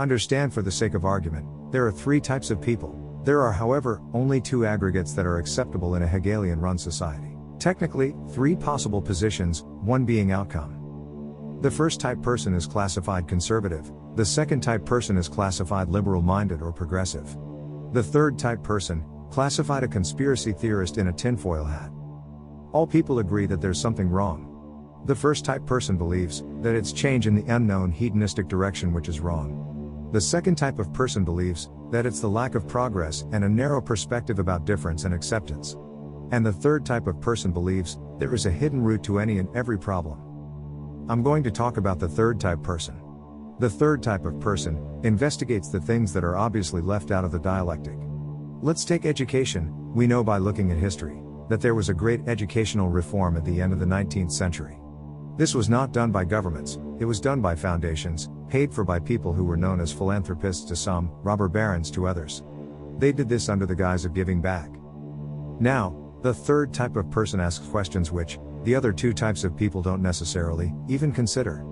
Understand, for the sake of argument, there are three types of people. There are, however, only two aggregates that are acceptable in a Hegelian-run society. Technically, three possible positions, one being outcome. The first type person is classified conservative, the second type person is classified liberal-minded or progressive. The third type person, classified a conspiracy theorist in a tinfoil hat. All people agree that there's something wrong. The first type person believes that it's change in the unknown hedonistic direction which is wrong. The second type of person believes that it's the lack of progress and a narrow perspective about difference and acceptance. And the third type of person believes there is a hidden root to any and every problem. I'm going to talk about the third type person. The third type of person investigates the things that are obviously left out of the dialectic. Let's take education. We know by looking at history that there was a great educational reform at the end of the 19th century. This was not done by governments, it was done by foundations, paid for by people who were known as philanthropists to some, robber barons to others. They did this under the guise of giving back. Now, the third type of person asks questions which the other two types of people don't necessarily even consider.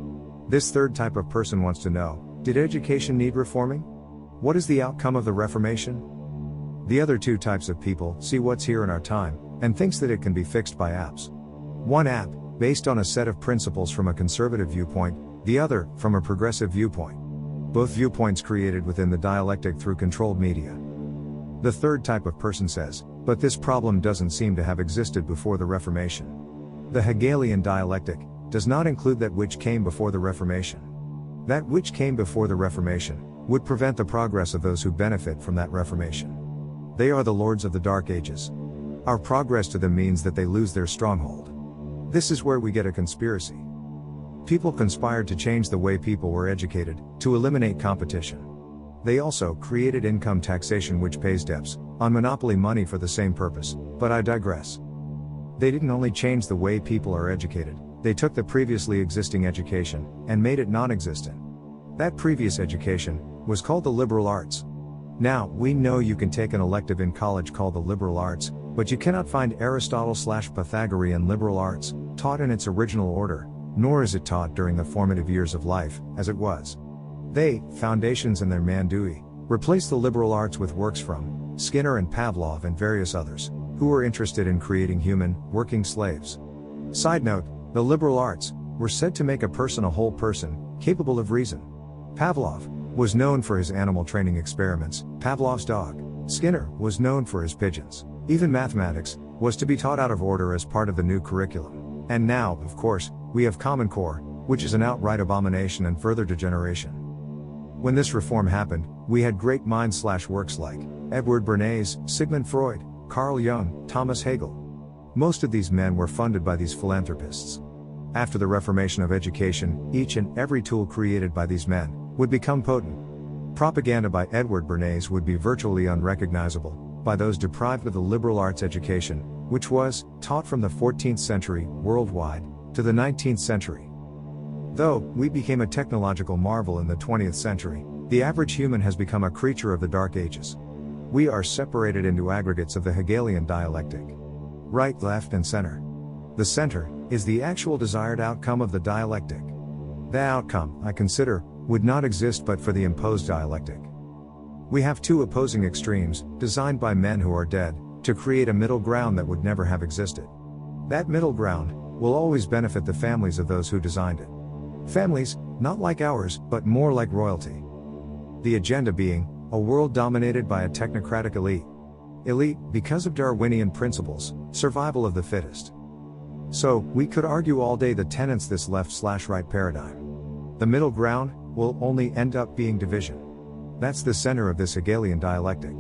This third type of person wants to know, did education need reforming? What is the outcome of the Reformation? The other two types of people see what's here in our time and thinks that it can be fixed by apps. One app, based on a set of principles from a conservative viewpoint, the other, from a progressive viewpoint. Both viewpoints created within the dialectic through controlled media. The third type of person says, but this problem doesn't seem to have existed before the Reformation. The Hegelian dialectic does not include that which came before the Reformation. That which came before the Reformation would prevent the progress of those who benefit from that Reformation. They are the lords of the Dark Ages. Our progress to them means that they lose their stronghold. This is where we get a conspiracy. People conspired to change the way people were educated, to eliminate competition. They also created income taxation which pays debts on monopoly money for the same purpose, but I digress. They didn't only change the way people are educated, they took the previously existing education and made it non-existent. That previous education was called the liberal arts. Now, we know you can take an elective in college called the liberal arts, but you cannot find Aristotle/Pythagorean liberal arts taught in its original order, nor is it taught during the formative years of life, as it was. They, foundations and their Mandui, replaced the liberal arts with works from Skinner and Pavlov and various others, who were interested in creating human, working slaves. Side note, the liberal arts were said to make a person a whole person, capable of reason. Pavlov was known for his animal training experiments, Pavlov's dog. Skinner was known for his pigeons. Even mathematics was to be taught out of order as part of the new curriculum. And now, of course, we have Common Core, which is an outright abomination and further degeneration. When this reform happened, we had great minds/works like Edward Bernays, Sigmund Freud, Carl Jung, Thomas Hegel. Most of these men were funded by these philanthropists. After the reformation of education, each and every tool created by these men would become potent. Propaganda by Edward Bernays would be virtually unrecognizable by those deprived of the liberal arts education, which was taught from the 14th century worldwide to the 19th century. Though we became a technological marvel in the 20th century, the average human has become a creature of the Dark Ages. We are separated into aggregates of the Hegelian dialectic. Right, left, and center. The center is the actual desired outcome of the dialectic. The outcome, I consider, would not exist but for the imposed dialectic. We have two opposing extremes, designed by men who are dead, to create a middle ground that would never have existed. That middle ground will always benefit the families of those who designed it. Families, not like ours, but more like royalty. The agenda being, a world dominated by a technocratic elite. Elite, because of Darwinian principles, survival of the fittest. So, we could argue all day the tenets this left/right paradigm. The middle ground will only end up being division. That's the center of this Hegelian dialectic.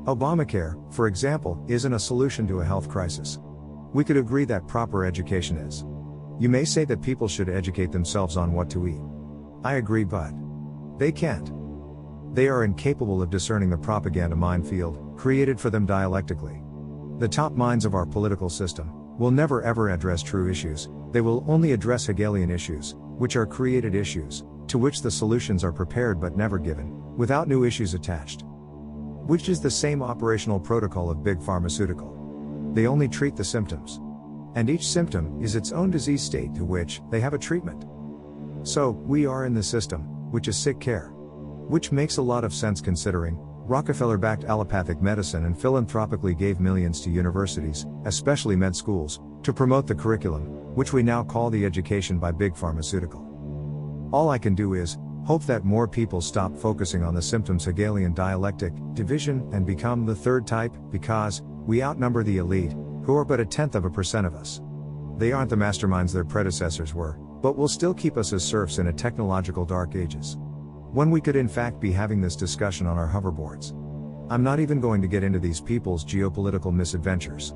Obamacare, for example, isn't a solution to a health crisis. We could agree that proper education is. You may say that people should educate themselves on what to eat. I agree, but they can't. They are incapable of discerning the propaganda minefield created for them dialectically. The top minds of our political system will never ever address true issues, they will only address Hegelian issues, which are created issues, to which the solutions are prepared but never given, without new issues attached. Which is the same operational protocol of big pharmaceutical. They only treat the symptoms. And each symptom is its own disease state to which they have a treatment. So, we are in the system, which is sick care. Which makes a lot of sense considering Rockefeller backed allopathic medicine and philanthropically gave millions to universities, especially med schools, to promote the curriculum, which we now call the education by big pharmaceutical. All I can do is hope that more people stop focusing on the symptoms Hegelian dialectic, division, and become the third type, because we outnumber the elite, who are but 0.1% of us. They aren't the masterminds their predecessors were, but will still keep us as serfs in a technological dark ages. When we could in fact be having this discussion on our hoverboards. I'm not even going to get into these people's geopolitical misadventures.